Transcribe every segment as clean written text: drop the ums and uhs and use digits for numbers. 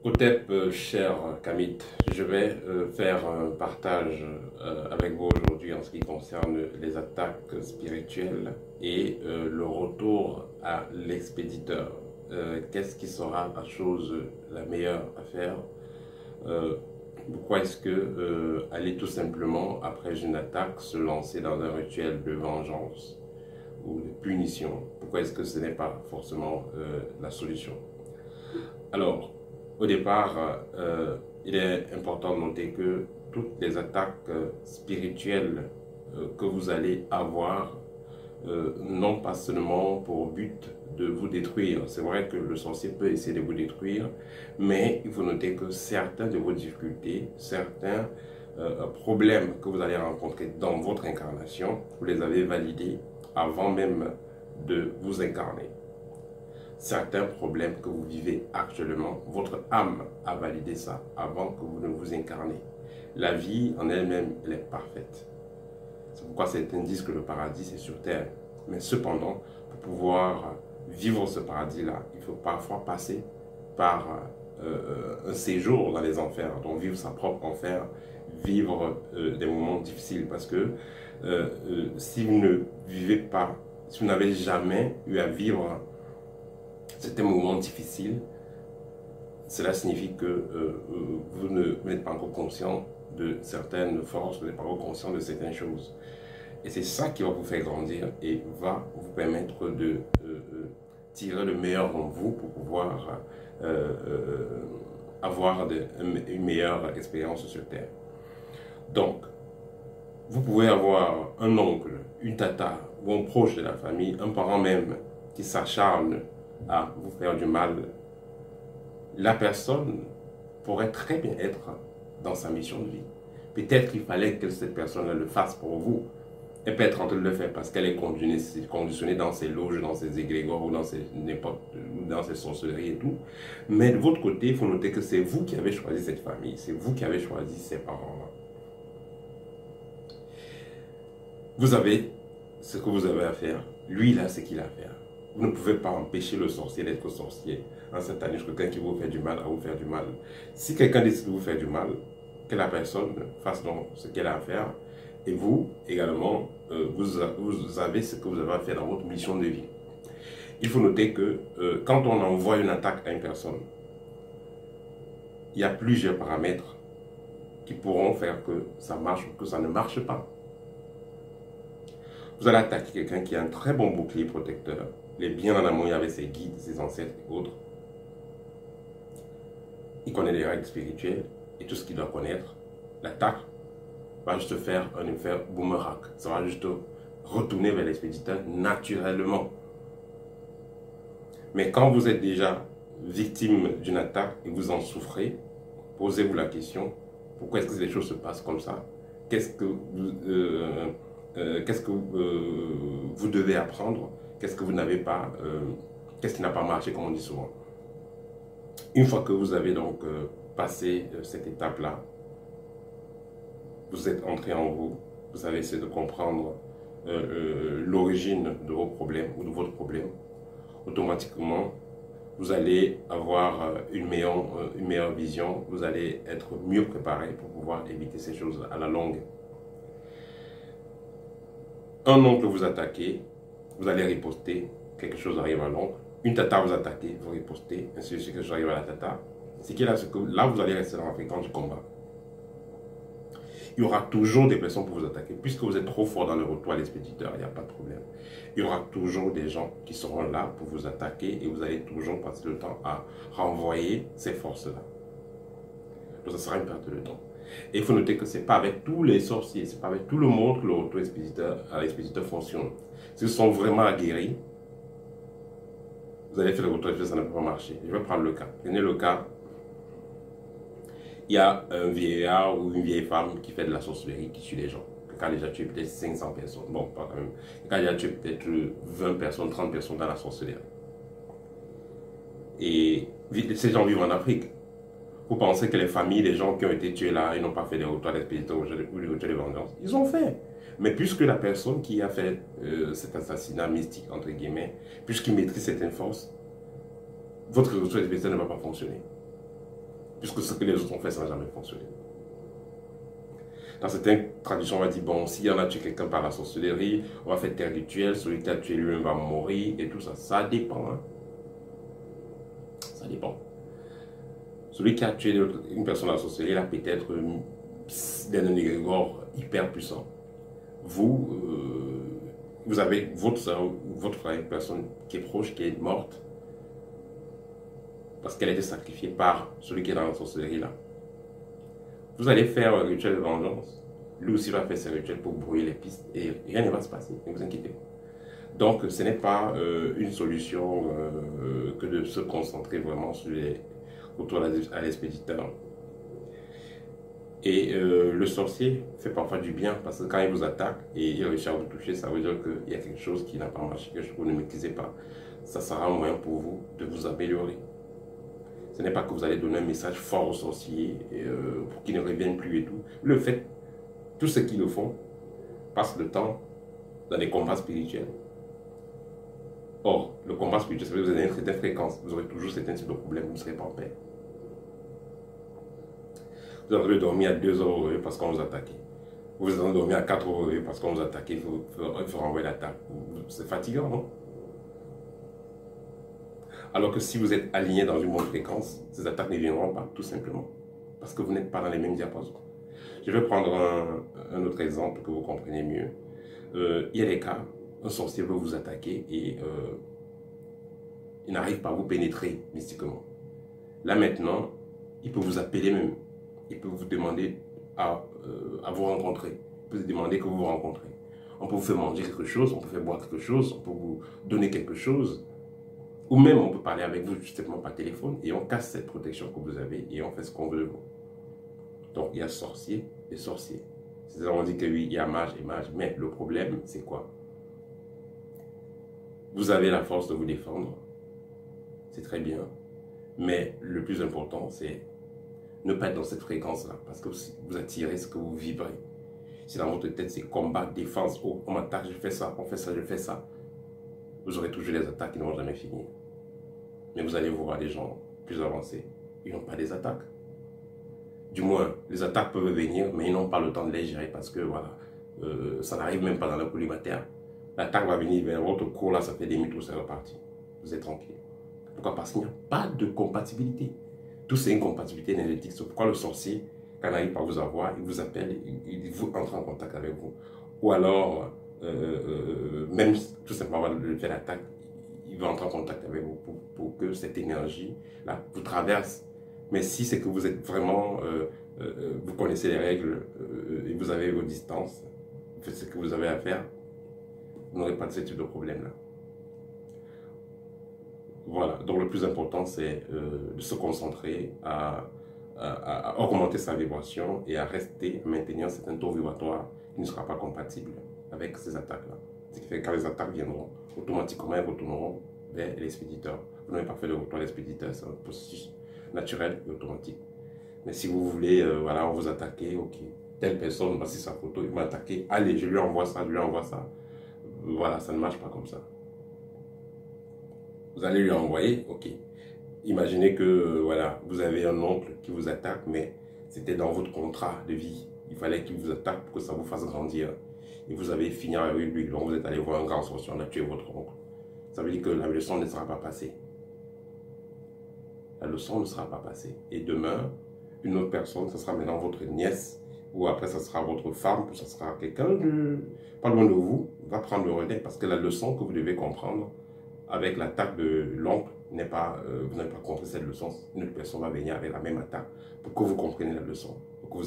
Otep, cher Kamit, je vais faire un partage avec vous aujourd'hui en ce qui concerne les attaques spirituelles et le retour à l'expéditeur. Qu'est-ce qui sera la chose la meilleure à faire? Pourquoi est-ce que aller tout simplement, après une attaque, se lancer dans un rituel de vengeance ou de punition? Pourquoi est-ce que ce n'est pas forcément la solution? Alors, au départ, il est important de noter que toutes les attaques spirituelles que vous allez avoir n'ont pas seulement pour but de vous détruire. C'est vrai que le sorcier peut essayer de vous détruire, mais il faut noter que certaines de vos difficultés, certains problèmes que vous allez rencontrer dans votre incarnation, vous les avez validés avant même de vous incarner. Certains problèmes que vous vivez actuellement, votre âme a validé ça avant que vous ne vous incarnez. La vie en elle-même, elle est parfaite. C'est pourquoi certains disent que le paradis, c'est sur terre. Mais cependant, pour pouvoir vivre ce paradis-là, il faut parfois passer par un séjour dans les enfers. Donc vivre sa propre enfer, vivre des moments difficiles. Parce que si vous ne vivez pas, si vous n'avez jamais eu à vivre certains moments difficiles, cela signifie que vous n'êtes pas encore conscient de certaines forces, vous n'êtes pas encore conscient de certaines choses. Et c'est ça qui va vous faire grandir et va vous permettre de tirer le meilleur en vous pour pouvoir avoir une meilleure expérience sur Terre. Donc, vous pouvez avoir un oncle, une tata ou un proche de la famille, un parent même qui s'acharne à vous faire du mal. La personne pourrait très bien être dans sa mission de vie. Peut-être qu'il fallait que cette personne le fasse pour vous. Elle peut être en train de le faire parce qu'elle est conditionnée dans ses loges, dans ses égrégores ou dans ses sorcelleries et tout. Mais de votre côté, il faut noter que c'est vous qui avez choisi cette famille. C'est vous qui avez choisi ces parents-là. Vous avez ce que vous avez à faire. Lui, il a ce qu'il a à faire. Vous ne pouvez pas empêcher le sorcier d'être sorcier. En cette année, quelqu'un qui vous fait du mal à vous faire du mal. Si quelqu'un décide de vous faire du mal, que la personne fasse donc ce qu'elle a à faire. Et vous, également, vous avez ce que vous avez à faire dans votre mission de vie. Il faut noter que quand on envoie une attaque à une personne, il y a plusieurs paramètres qui pourront faire que ça marche ou que ça ne marche pas. Vous allez attaquer quelqu'un qui a un très bon bouclier protecteur. Il est bien en amont avec ses guides, ses ancêtres et autres. Il connaît les règles spirituelles et tout ce qu'il doit connaître. L'attaque va juste faire un effet boomerang. Ça va juste retourner vers l'expéditeur naturellement. Mais quand vous êtes déjà victime d'une attaque et vous en souffrez, posez-vous la question, pourquoi est-ce que les choses se passent comme ça? Qu'est-ce que vous devez apprendre? Qu'est-ce que vous n'avez pas, qu'est-ce qui n'a pas marché, comme on dit souvent. Une fois que vous avez donc passé cette étape-là, vous êtes entré en vous, vous avez essayé de comprendre l'origine de vos problèmes ou de votre problème, automatiquement, vous allez avoir une meilleure vision, vous allez être mieux préparé pour pouvoir éviter ces choses à la longue. Un oncle vous attaquez, vous allez riposter, quelque chose arrive à l'oncle. Une tata vous attaquez, vous ripostez, ainsi de suite, quelque chose arrive à la tata. C'est que là, vous allez rester dans la fréquence du combat. Il y aura toujours des personnes pour vous attaquer. Puisque vous êtes trop fort dans le retour à l'expéditeur, il n'y a pas de problème. Il y aura toujours des gens qui seront là pour vous attaquer et vous allez toujours passer le temps à renvoyer ces forces-là. Donc, ça sera une perte de temps. Et il faut noter que ce n'est pas avec tous les sorciers, ce n'est pas avec tout le monde que le retour à l'expéditeur fonctionne. S'ils sont vraiment aguerris, vous allez faire le retour à l'expéditeur, ça ne peut pas marcher. Je vais prendre le cas. Prenez le cas. Il y a un vieillard ou une vieille femme qui fait de la sorcellerie, qui tue les gens. Quand déjà tu es peut-être 500 personnes, bon, pas quand même. Quand déjà tu es peut-être 20 personnes, 30 personnes dans la sorcellerie. Et ces gens vivent en Afrique. Vous pensez que les familles, les gens qui ont été tués là, ils n'ont pas fait des retours à l'expéditeur ou des retours de vengeance? Ils ont fait. Mais puisque la personne qui a fait cet assassinat mystique, entre guillemets, puisqu'il maîtrise certaines forces, votre retour à l'expéditeur ne va pas fonctionner. puisque ce que les autres ont fait, ça n'a jamais fonctionné. Dans certaines traditions, on va dire, bon, s'il y en a tué quelqu'un par la sorcellerie, on va faire tel rituel, celui qui a tué lui-même va mourir, et tout ça. Ça dépend. Hein. Ça dépend. Celui qui a tué une personne à la sorcellerie, il a peut-être d'un égrégore hyper puissant. Vous avez votre soeur ou votre frère, une personne qui est proche, qui est morte, parce qu'elle a été sacrifiée par celui qui est dans la sorcellerie là. Vous allez faire un rituel de vengeance. Lui aussi va faire ses rituels pour brouiller les pistes et rien ne va se passer, ne vous inquiétez pas. Donc ce n'est pas une solution que de se concentrer vraiment sur les retours à l'expéditeur. Et le sorcier fait parfois du bien parce que quand il vous attaque et il réussit à vous toucher, ça veut dire qu'il y a quelque chose qui n'a pas marché, quelque chose que vous ne maîtrisez pas. Ça sera un moyen pour vous de vous améliorer. Ce n'est pas que vous allez donner un message fort au sorcier pour qu'il ne revienne plus et tout. Le fait, tous ceux qui le font passent le temps dans des combats spirituels. Or, le combat spirituel, ça veut dire que vous avez une certaine fréquence. Vous aurez toujours certains types de problèmes, vous ne serez pas en paix. Vous avez dormir à 2 heures au réveil parce qu'on vous attaque. Vous avez dormi à 4 heures au réveil parce qu'on vous attaque. Il faut renvoyer l'attaque. C'est fatigant, non? Alors que si vous êtes aligné dans une bonne fréquence, ces attaques ne viendront pas, tout simplement. Parce que vous n'êtes pas dans les mêmes diapasons. Je vais prendre un autre exemple que vous compreniez mieux. Il y a des cas, un sorcier veut vous attaquer et il n'arrive pas à vous pénétrer mystiquement. Là maintenant, il peut vous appeler même. Il peut vous demander à vous rencontrer. Il peut vous demander que vous vous rencontrez. On peut vous faire manger quelque chose, on peut vous faire boire quelque chose, on peut vous donner quelque chose. Ou même on peut parler avec vous justement par téléphone et on casse cette protection que vous avez et on fait ce qu'on veut de vous. Donc il y a sorcier et sorcier. C'est-à-dire on dit que oui, il y a mage et mage, mais le problème c'est quoi? Vous avez la force de vous défendre, c'est très bien, mais le plus important c'est ne pas être dans cette fréquence-là, parce que vous attirez ce que vous vibrez. Si dans votre tête c'est combat, défense, oh, on m'attaque, je fais ça, on fait ça, je fais ça, vous aurez toujours des attaques qui ne vont jamais finir. Mais vous allez voir des gens plus avancés, ils n'ont pas des attaques. Du moins, les attaques peuvent venir, mais ils n'ont pas le temps de les gérer parce que voilà, ça n'arrive même pas dans leur collimateur. L'attaque va venir vers votre cours, là, ça fait des minutes, c'est reparti. Vous êtes tranquille. Pourquoi? Parce qu'il n'y a pas de compatibilité. Tout c'est une compatibilité énergétique. C'est pourquoi le sorcier, quand il n'arrive pas à vous avoir, il vous appelle, il vous entre en contact avec vous. Ou alors, même tout simplement, le fait d'attaque, il va entrer en contact avec vous pour que cette énergie-là vous traverse. Mais si c'est que vous êtes vraiment, vous connaissez les règles et vous avez vos distances, vous faites ce que vous avez à faire, vous n'aurez pas de ce type de problème-là. Voilà, donc le plus important, c'est de se concentrer à augmenter sa vibration et à rester, à maintenir un taux vibratoire qui ne sera pas compatible avec ces attaques-là. Ce qui fait que quand les attaques viendront, automatiquement, elles retourneront vers l'expéditeur. Vous n'avez pas fait le retour à l'expéditeur, c'est un processus naturel et automatique. Mais si vous voulez, voilà, on vous attaquer, ok, telle personne, voici sa photo, il m'a attaqué, allez, je lui envoie ça, je lui envoie ça. Voilà, ça ne marche pas comme ça. Vous allez lui envoyer, ok. Imaginez que, voilà, vous avez un oncle qui vous attaque, mais c'était dans votre contrat de vie. Il fallait qu'il vous attaque pour que ça vous fasse grandir. Et vous avez fini avec lui, donc vous êtes allé voir un grand sorcier, on a tué votre oncle. Ça veut dire que la leçon ne sera pas passée. La leçon ne sera pas passée. Et demain, une autre personne, ce sera maintenant votre nièce, ou après, ce sera votre femme, ou ce sera quelqu'un pas loin de vous, va prendre le relais, parce que la leçon que vous devez comprendre avec l'attaque de l'oncle, vous n'avez pas compris cette leçon. Une autre personne va venir avec la même attaque pour que vous compreniez la leçon, pour que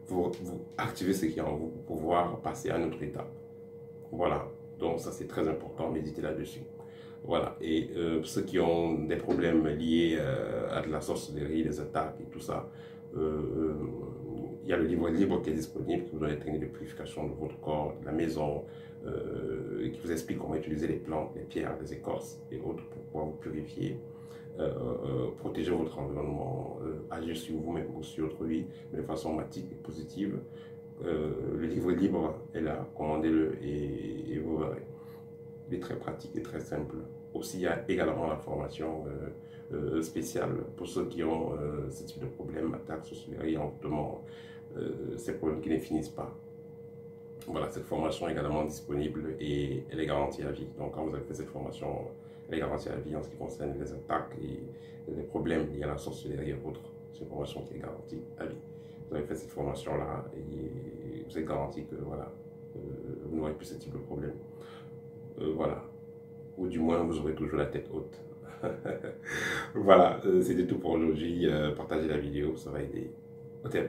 vous activez ce qui est en vous pour pouvoir passer à un autre état. Voilà, donc ça c'est très important, méditez là-dessus. Voilà, et ceux qui ont des problèmes liés à de la sorcellerie, des attaques et tout ça, il y a le livre libre qui est disponible, qui vous donne les techniques de purification de votre corps, de la maison, qui vous explique comment utiliser les plantes, les pierres, les écorces et autres pour pouvoir vous purifier, protéger votre environnement, agir sur vous-même ou sur votre vie, mais de façon matique et positive. Le livre libre est là, commandez-le et vous verrez. et très pratique et très simple. Aussi, il y a également la formation spéciale pour ceux qui ont ce type de problème, attaques sorcellerie, envoûtement, ces problèmes qui ne finissent pas. Voilà, cette formation est également disponible et elle est garantie à vie. Donc, quand vous avez fait cette formation, elle est garantie à vie en ce qui concerne les attaques et les problèmes liés à la sorcellerie et autres. C'est une formation qui est garantie à vie. Vous avez fait cette formation-là et vous êtes garanti que voilà, vous n'aurez plus ce type de problème. Voilà. Ou du moins, vous aurez toujours la tête haute. Voilà, c'était tout pour aujourd'hui. Partagez la vidéo, ça va aider. Au thème.